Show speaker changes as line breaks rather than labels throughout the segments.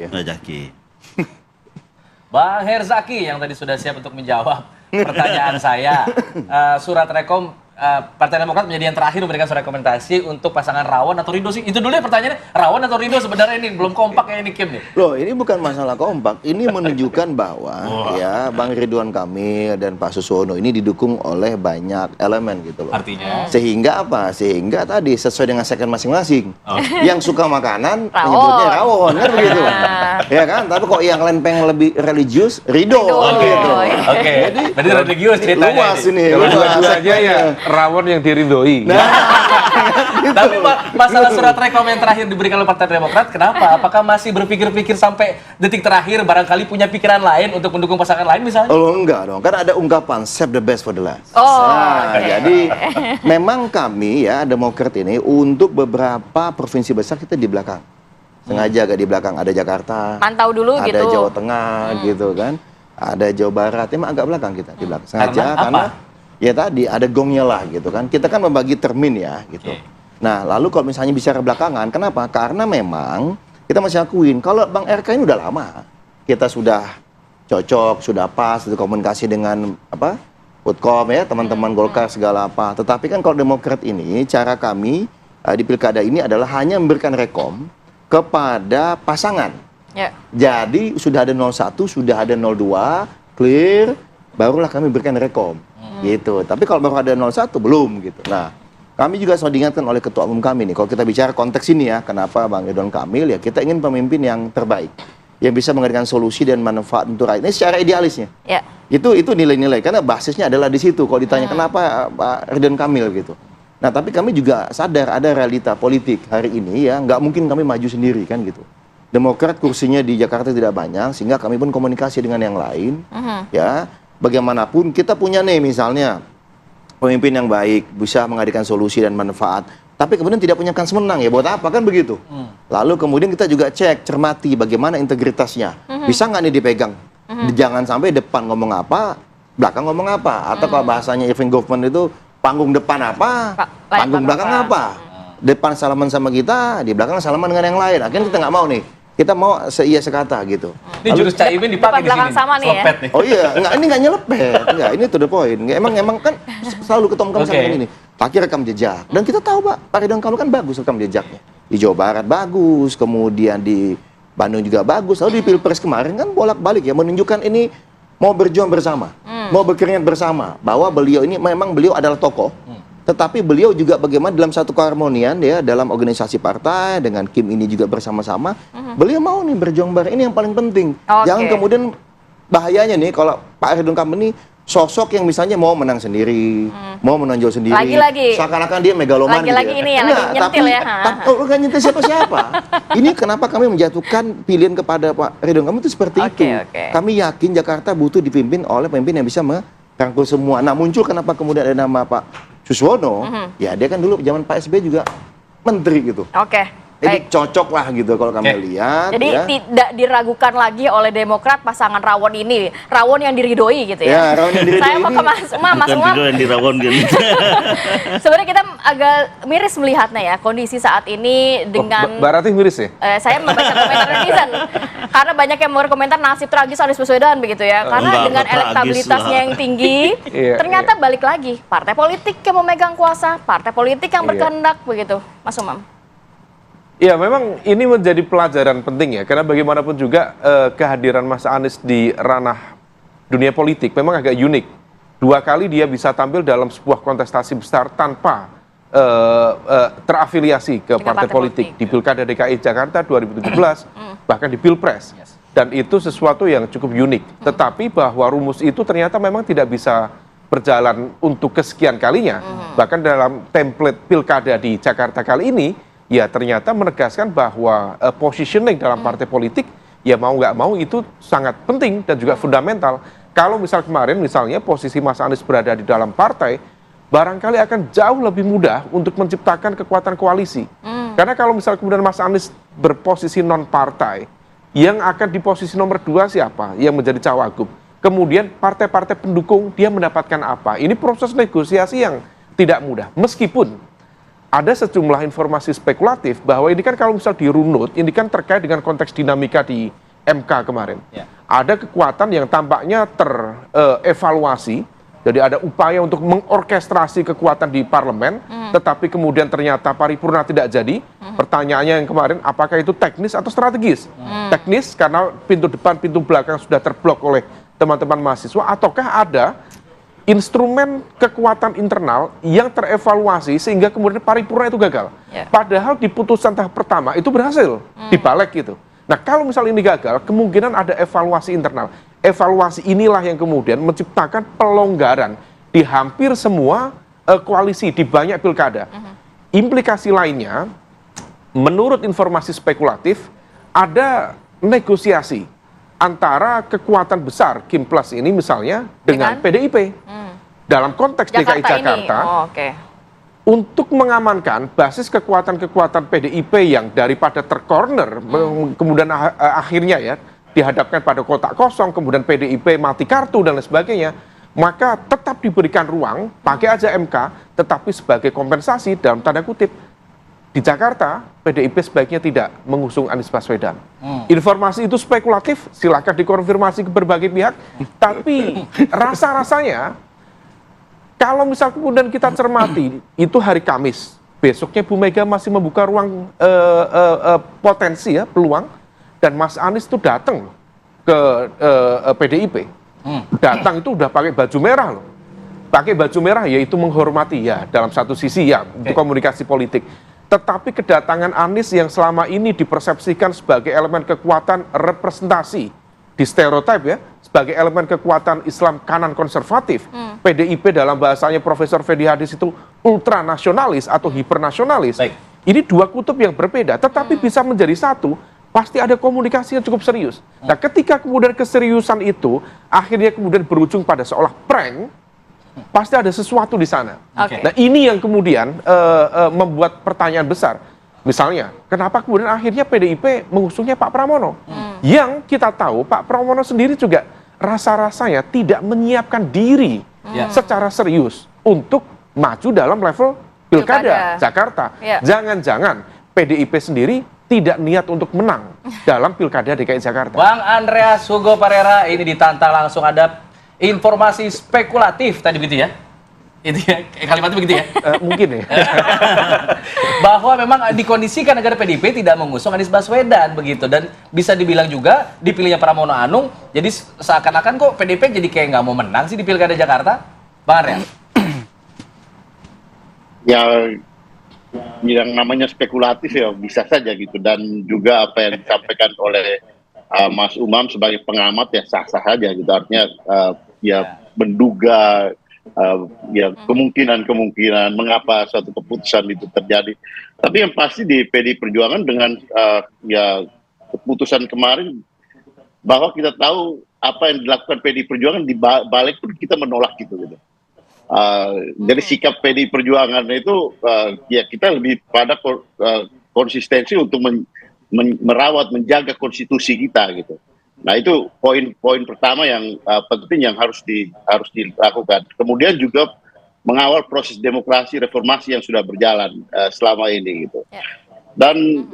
ya.
Rezeki.
Bang Herzaki yang tadi sudah siap untuk menjawab pertanyaan saya. Surat rekom Partai Demokrat menjadi yang terakhir memberikan surat rekomendasi untuk pasangan Rawon atau Ridho sih. Itu dulu ya pertanyaannya, Rawon atau Ridho sebenarnya ini belum kompak ya ini Kim nih.
Loh, ini bukan masalah kompak. Ini menunjukkan bahwa ya Bang Ridwan Kamil dan Pak Suswono ini didukung oleh banyak elemen gitu loh.
Artinya
Sehingga apa? Sehingga tadi sesuai dengan segmen masing-masing. Yang suka makanan
Rawon.
menyebutnya rawon kan begitu. Ya kan? Tapi kok yang lain pengen lebih religius, Ridho
Ridho.
gitu.
Oke, berarti religius ceritanya
Luas ini.
Kalau
luas
dua-duanya ya rawon yang diridhoi.
Tapi masalah surat rekom yang terakhir diberikan oleh Partai Demokrat, kenapa? Apakah masih berpikir-pikir sampai detik terakhir, barangkali punya pikiran lain untuk mendukung pasangan lain misalnya?
Oh enggak dong, kan ada ungkapan save the best for the last.
Oh,
Nah,
oke.
jadi memang kami ya Demokrat ini untuk beberapa provinsi besar kita di belakang. Sengaja agak di belakang, ada Jakarta,
Pantau dulu
ada
gitu.
Jawa Tengah gitu kan, ada Jawa Barat, emang agak belakang kita di belakang. Sengaja
Karena apa?
ya tadi ada gongnya lah gitu kan. Kita kan membagi termin ya gitu. Nah, lalu kalau misalnya bicara belakangan, kenapa? Karena memang kita masih akuin kalau Bang RK ini udah lama. Kita sudah cocok, sudah pas, itu komunikasi dengan apa? Putkom ya, teman-teman Golkar segala apa. Tetapi kan kalau Demokrat ini, cara kami di pilkada ini adalah hanya memberikan rekom kepada pasangan.
Ya.
Jadi sudah ada 01, sudah ada 02, clear, barulah kami berikan rekom. Gitu. Tapi kalau baru ada 01 belum gitu. Nah, kami juga selalu diingatkan oleh ketua umum kami nih, kalau kita bicara konteks ini ya, kenapa Bang Ridwan Kamil ya, kita ingin pemimpin yang terbaik, yang bisa menghadirkan solusi dan manfaat untuk rakyat. Ini secara idealisnya.
Ya.
Itu nilai-nilai, karena basisnya adalah di situ. Kalau ditanya kenapa Pak Ridwan Kamil gitu. Nah, tapi kami juga sadar ada realita politik hari ini ya, nggak mungkin kami maju sendiri kan gitu. Demokrat kursinya di Jakarta tidak banyak, sehingga kami pun komunikasi dengan yang lain. Ya, bagaimanapun kita punya nih misalnya pemimpin yang baik, bisa menghadirkan solusi dan manfaat. Tapi kemudian tidak punya kans menang ya, buat apa kan begitu? Lalu kemudian kita juga cek, cermati bagaimana integritasnya. Bisa nggak nih dipegang? Jangan sampai depan ngomong apa, belakang ngomong apa. Atau kalau bahasanya Irving Goffman itu panggung depan apa, panggung belakang apa. Depan salaman sama kita, di belakang salaman dengan yang lain. Akhirnya kita nggak mau nih. Kita mau seia sekata gitu.
Ini jurus Caimin dipakai di
Depan belakang
sini.
sama nih ya.
Selepet nih.
Oh iya, ini nggak nyelepet, enggak, ini to the point. Nggak, emang kan selalu ketemu kami sama ini. Pakai rekam jejak. Dan kita tahu Pak Ridwan Kamil kan bagus rekam jejaknya. Di Jawa Barat bagus, kemudian di Bandung juga bagus. Lalu di Pilpres kemarin kan bolak-balik ya, menunjukkan ini mau berjuang bersama, mau berkeringat bersama. Bahwa beliau ini memang beliau adalah tokoh. Tetapi beliau juga bagaimana dalam satu keharmonian ya dalam organisasi partai dengan Kim ini juga bersama-sama. Beliau mau nih berjuang bareng, ini yang paling penting.
Oke.
Jangan kemudian bahayanya nih kalau Pak Ridwan Kamil ini sosok yang misalnya mau menang sendiri, mau menonjol sendiri.
Lagi-lagi.
Seakan-akan dia megaloman
Lagi-lagi
gitu
ini ya, lagi nyentil ya.
Tapi nggak nyentil siapa-siapa. Ini kenapa kami menjatuhkan pilihan kepada Pak Ridwan Kamil itu seperti
Oke,
itu.
oke.
Kami yakin Jakarta butuh dipimpin oleh pemimpin yang bisa merangkul semua. Nah muncul kenapa kemudian ada nama Pak Suswono, ya dia kan dulu zaman Pak SBY juga menteri gitu.
Oke.
Jadi
Baik.
cocok lah gitu kalau kami lihat.
Jadi
ya.
tidak diragukan lagi oleh Demokrat pasangan Rawon ini, Rawon yang diridhoi gitu ya.
Ya, Rawon yang diridhoi
Saya mau ke
ini.
Mas Umam, Mas
Bukan
Umam.
Ridho yang dirawon gitu.
Sebenarnya kita agak miris melihatnya ya kondisi saat ini dengan
Mbak Ratih miris ya?
saya membaca komentar netizen karena banyak yang berkomentar nasib tragis Anies Baswedan begitu ya. Karena
Enggak,
dengan
tragis
elektabilitasnya
lah.
yang tinggi,
Iya,
ternyata balik lagi partai politik yang memegang kuasa, partai politik yang
Iya.
berkehendak begitu, Mas Umam.
Ya memang ini menjadi pelajaran penting ya, karena bagaimanapun juga kehadiran Mas Anies di ranah dunia politik memang agak unik. 2 kali dia bisa tampil dalam sebuah kontestasi besar tanpa terafiliasi ke
Dengan
partai
partai
politik.
politik.
Di Pilkada DKI Jakarta 2017, bahkan di Pilpres. Dan itu sesuatu yang cukup unik. Tetapi bahwa rumus itu ternyata memang tidak bisa berjalan untuk kesekian kalinya. Bahkan dalam template Pilkada di Jakarta kali ini, ya ternyata menegaskan bahwa positioning dalam partai politik ya mau nggak mau itu sangat penting dan juga fundamental. Kalau misal kemarin misalnya posisi Mas Anies berada di dalam partai, barangkali akan jauh lebih mudah untuk menciptakan kekuatan koalisi. Karena kalau misal kemudian Mas Anies berposisi non partai, yang akan di posisi nomor 2 siapa? Yang menjadi cawagup. Kemudian partai-partai pendukung dia mendapatkan apa? Ini proses negosiasi yang tidak mudah. Meskipun ada sejumlah informasi spekulatif bahwa ini kan kalau misal dirunut, ini kan terkait dengan konteks dinamika di MK kemarin.
Ya.
Ada kekuatan yang tampaknya terevaluasi, jadi ada upaya untuk mengorkestrasi kekuatan di parlemen, tetapi kemudian ternyata paripurna tidak jadi. Pertanyaannya yang kemarin, apakah itu teknis atau strategis? Teknis karena pintu depan, pintu belakang sudah terblok oleh teman-teman mahasiswa, ataukah ada instrumen kekuatan internal yang terevaluasi sehingga kemudian paripurna itu gagal.
Ya.
Padahal di putusan tahap pertama itu berhasil dibalik gitu. Nah kalau misal ini gagal, kemungkinan ada evaluasi internal. Evaluasi inilah yang kemudian menciptakan pelonggaran di hampir semua koalisi di banyak pilkada. Implikasi lainnya, menurut informasi spekulatif, ada negosiasi antara kekuatan besar Kim Plus ini misalnya dengan PDIP. Dalam konteks DKI Jakarta, untuk mengamankan basis kekuatan-kekuatan PDIP yang daripada tercorner, kemudian akhirnya ya dihadapkan pada kotak kosong, kemudian PDIP mati kartu dan lain sebagainya, maka tetap diberikan ruang, pakai aja MK, tetapi sebagai kompensasi dalam tanda kutip, di Jakarta PDIP sebaiknya tidak mengusung Anies Baswedan. Informasi itu spekulatif, silakan dikonfirmasi ke berbagai pihak, tapi rasa-rasanya kalau misal kemudian kita cermati, itu hari Kamis, besoknya Bu Mega masih membuka ruang potensi ya, peluang, dan Mas Anies itu datang ke PDIP. Datang itu udah pakai baju merah loh. Pakai baju merah yaitu menghormati ya, dalam satu sisi ya, untuk komunikasi politik. Tetapi kedatangan Anies yang selama ini dipersepsikan sebagai elemen kekuatan representasi, di stereotip ya, sebagai elemen kekuatan Islam kanan konservatif. PDIP dalam bahasanya Profesor Fedi Hadis itu ultranasionalis atau hipernasionalis.
Baik.
Ini dua kutub yang berbeda, tetapi bisa menjadi satu, pasti ada komunikasi yang cukup serius. Nah ketika kemudian keseriusan itu akhirnya kemudian berujung pada seolah prank, pasti ada sesuatu di sana.
Oke.
Nah ini yang kemudian membuat pertanyaan besar. Misalnya, kenapa kemudian akhirnya PDIP mengusungnya Pak Pramono? Yang kita tahu Pak Pramono sendiri juga rasa-rasanya tidak menyiapkan diri secara serius untuk maju dalam level pilkada Jakarta.
Ya.
Jangan-jangan PDIP sendiri tidak niat untuk menang dalam pilkada DKI Jakarta.
Bang Andreas Hugo Parera ini ditantang langsung, ada informasi spekulatif tadi begitu ya? Itu ya, kalimatnya begitu ya?
Mungkin ya.
Bahwa memang dikondisikan agar PDIP tidak mengusung Anies Baswedan begitu, dan bisa dibilang juga dipilihnya Pramono Anung, jadi seakan-akan kok PDIP jadi kayak nggak mau menang sih di pilkada Jakarta, Bang Arya?
Ya, yang namanya spekulatif ya bisa saja gitu, dan juga apa yang disampaikan oleh Mas Umam sebagai pengamat ya sah-sah saja gitu, artinya ya menduga ya kemungkinan mengapa suatu keputusan itu terjadi. Tapi yang pasti di PDI Perjuangan dengan ya keputusan kemarin, bahwa kita tahu apa yang dilakukan PDI Perjuangan di balik pun kita menolak gitu. Jadi sikap PDI Perjuangan itu ya kita lebih pada konsistensi untuk merawat, menjaga konstitusi kita gitu. Nah itu poin pertama yang penting yang harus dilakukan. Kemudian juga mengawal proses demokrasi reformasi yang sudah berjalan selama ini gitu. Dan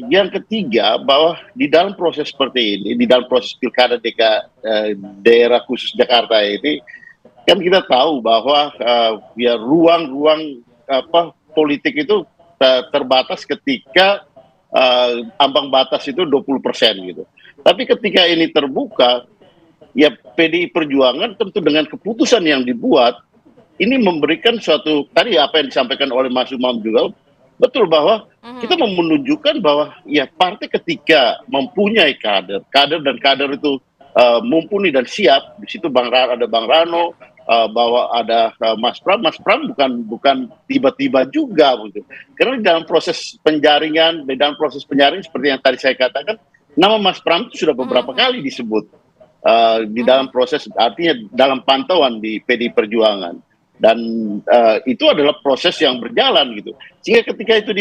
yang ketiga, bahwa di dalam proses seperti ini, di dalam proses pilkada daerah khusus Jakarta ini, kan kita tahu bahwa ya ruang-ruang politik itu terbatas ketika ambang batas itu 20% gitu. Tapi ketika ini terbuka, ya PDI Perjuangan tentu dengan keputusan yang dibuat, ini memberikan suatu, tadi apa yang disampaikan oleh Mas Umam juga, betul bahwa kita mau menunjukkan bahwa ya partai ketika mempunyai kader dan kader itu mumpuni dan siap, di situ ada Bang Rano, bahwa ada Mas Pram bukan tiba-tiba juga gitu. Karena di dalam proses penjaringan seperti yang tadi saya katakan, nama Mas Pram itu sudah beberapa kali disebut di dalam proses, artinya dalam pantauan di PDI Perjuangan, dan itu adalah proses yang berjalan gitu. Sehingga ketika itu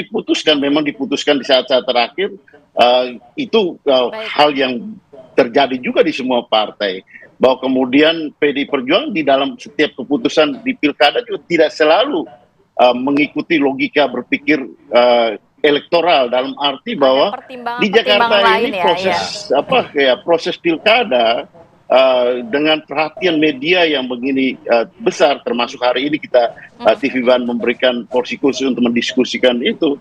memang diputuskan di saat-saat terakhir, itu hal yang terjadi juga di semua partai, bahwa kemudian PDI Perjuangan di dalam setiap keputusan di pilkada juga tidak selalu mengikuti logika berpikir elektoral, dalam arti bahwa di Jakarta
lain
ini
ya,
proses pilkada dengan perhatian media yang begini besar, termasuk hari ini kita TV One memberikan porsi khusus untuk mendiskusikan itu,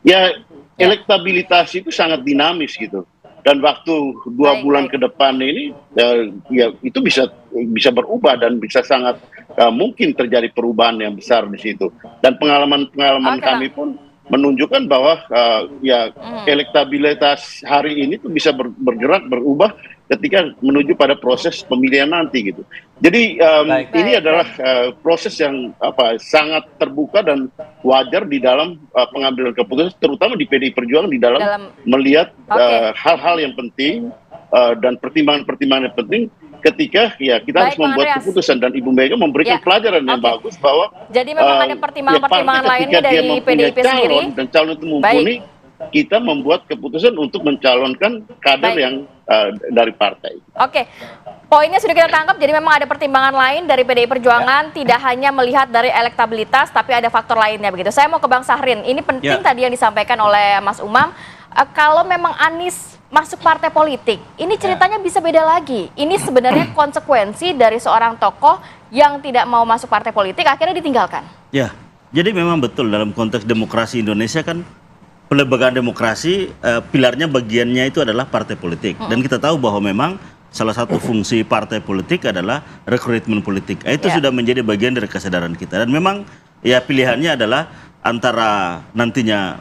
ya elektabilitas itu sangat dinamis gitu. Dan waktu 2 bulan ke depan ini ya itu bisa berubah dan bisa sangat mungkin terjadi perubahan yang besar di situ. Dan pengalaman kami pun menunjukkan bahwa elektabilitas hari ini tuh bisa bergerak berubah ketika menuju pada proses pemilihan nanti gitu. Jadi ini adalah proses yang sangat terbuka dan wajar di dalam pengambilan keputusan, terutama di PDI Perjuangan di dalam melihat hal-hal yang penting dan pertimbangan-pertimbangan yang penting ketika kita harus membuat keputusan, dan Ibu Mega memberikan pelajaran yang bagus bahwa
jadi memang ada pertimbangan-pertimbangan lainnya dari PDIP sendiri
dan calon itu mumpuni, kita membuat keputusan untuk mencalonkan kader yang dari partai.
Oke, poinnya sudah kita tangkap. Jadi memang ada pertimbangan lain dari PDI Perjuangan, tidak hanya melihat dari elektabilitas, tapi ada faktor lainnya begitu. Saya mau ke Bang Sahrin. Ini penting tadi yang disampaikan oleh Mas Umam. Kalau memang Anies masuk partai politik, ini ceritanya bisa beda lagi. Ini sebenarnya konsekuensi dari seorang tokoh yang tidak mau masuk partai politik akhirnya ditinggalkan.
Ya, jadi memang betul dalam konteks demokrasi Indonesia kan pelembagaan demokrasi pilarnya bagiannya itu adalah partai politik. Dan kita tahu bahwa memang salah satu fungsi partai politik adalah rekrutmen politik. Itu sudah menjadi bagian dari kesadaran kita. Dan memang ya pilihannya adalah antara nantinya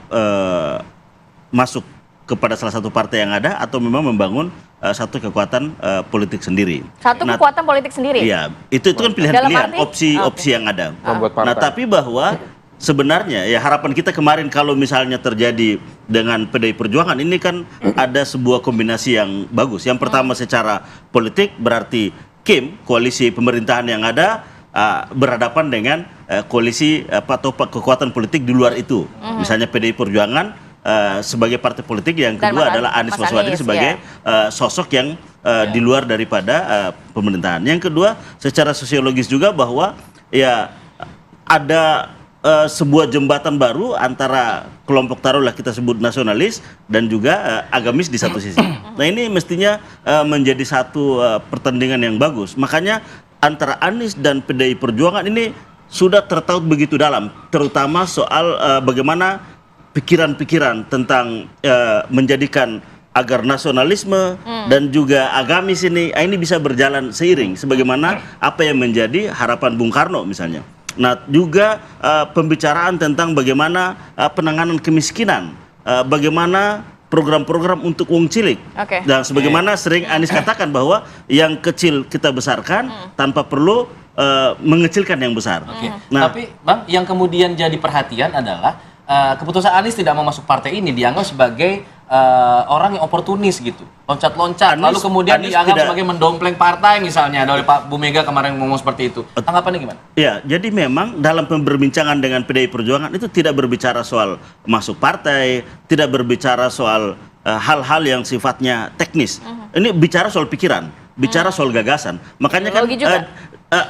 masuk kepada salah satu partai yang ada atau memang membangun satu kekuatan politik sendiri.
Kekuatan politik sendiri?
Iya, itu kan pilihan-pilihan, opsi yang ada. Nah, tapi bahwa sebenarnya ya harapan kita kemarin kalau misalnya terjadi dengan PDI Perjuangan ini kan ada sebuah kombinasi yang bagus. Yang pertama secara politik berarti koalisi pemerintahan yang ada berhadapan dengan koalisi atau kekuatan politik di luar itu. Misalnya PDI Perjuangan sebagai partai politik, yang kedua adalah Anies Baswedan sebagai sosok yang di luar daripada pemerintahan. Yang kedua secara sosiologis juga bahwa ya ada sebuah jembatan baru antara kelompok taruhlah kita sebut nasionalis dan juga agamis di satu sisi. Nah ini mestinya menjadi satu pertandingan yang bagus. Makanya antara Anies dan PDI Perjuangan ini sudah tertaut begitu dalam, terutama soal bagaimana pikiran-pikiran tentang menjadikan agar nasionalisme dan juga agamis ini bisa berjalan seiring sebagaimana apa yang menjadi harapan Bung Karno misalnya. Nah juga pembicaraan tentang bagaimana penanganan kemiskinan, bagaimana program-program untuk wong cilik. Dan sebagaimana sering Anies katakan bahwa yang kecil kita besarkan tanpa perlu mengecilkan yang besar.
Nah, tapi Bang, yang kemudian jadi perhatian adalah keputusan Anies tidak mau masuk partai ini dianggap sebagai orang yang oportunis gitu, loncat-loncat, lalu kemudian dianggap sebagai mendompleng partai misalnya oleh Pak Bu Mega kemarin ngomong seperti itu. Tanggapannya gimana?
Ya, jadi memang dalam perbincangan dengan PDI Perjuangan itu tidak berbicara soal masuk partai, tidak berbicara soal hal-hal yang sifatnya teknis. Ini bicara soal pikiran, bicara soal gagasan. Makanya kan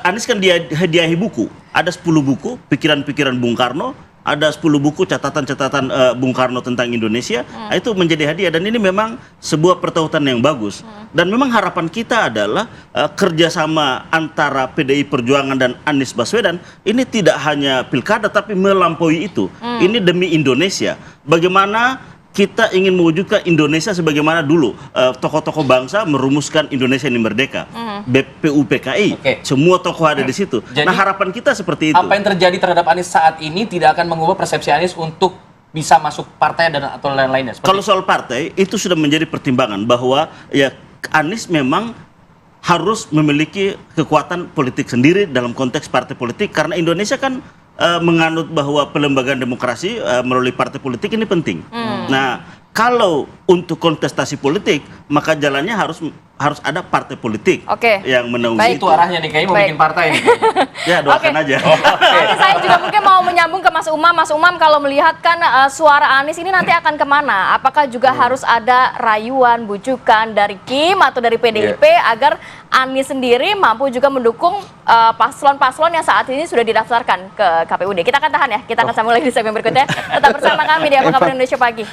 Anies kan dia hadiahi buku, ada 10 buku pikiran-pikiran Bung Karno. Ada 10 buku catatan-catatan Bung Karno tentang Indonesia, itu menjadi hadiah, dan ini memang sebuah pertautan yang bagus. Dan memang harapan kita adalah kerjasama antara PDI Perjuangan dan Anies Baswedan ini tidak hanya pilkada tapi melampaui itu. Ini demi Indonesia. Bagaimana kita ingin mewujudkan Indonesia sebagaimana dulu tokoh-tokoh bangsa merumuskan Indonesia ini merdeka. BPUPKI, semua tokoh ada di situ. Jadi, nah harapan kita seperti itu.
Apa yang terjadi terhadap Anies saat ini tidak akan mengubah persepsi Anies untuk bisa masuk partai dan atau lain-lainnya? Kalau
soal partai itu sudah menjadi pertimbangan bahwa ya Anies memang harus memiliki kekuatan politik sendiri dalam konteks partai politik, karena Indonesia kan menganut bahwa pelembagaan demokrasi melalui partai politik ini penting. Nah, kalau untuk kontestasi politik, maka jalannya harus harus ada partai politik yang menaungi.
Baik.
Itu arahnya nih, kayaknya mau bikin partai nih.
Ya doakan aja.
Nanti saya juga mungkin mau menyambung ke Mas Umam. Mas Umam, kalau melihat kan suara Anies ini nanti akan kemana? Apakah juga harus ada rayuan, bujukan dari Kim atau dari PDIP agar Anies sendiri mampu juga mendukung paslon-paslon yang saat ini sudah didaftarkan ke KPUD? Kita akan tahan ya, kita akan sambung lagi di segmen berikutnya. Tetap bersama kami di Apa Kabar Indonesia Pagi.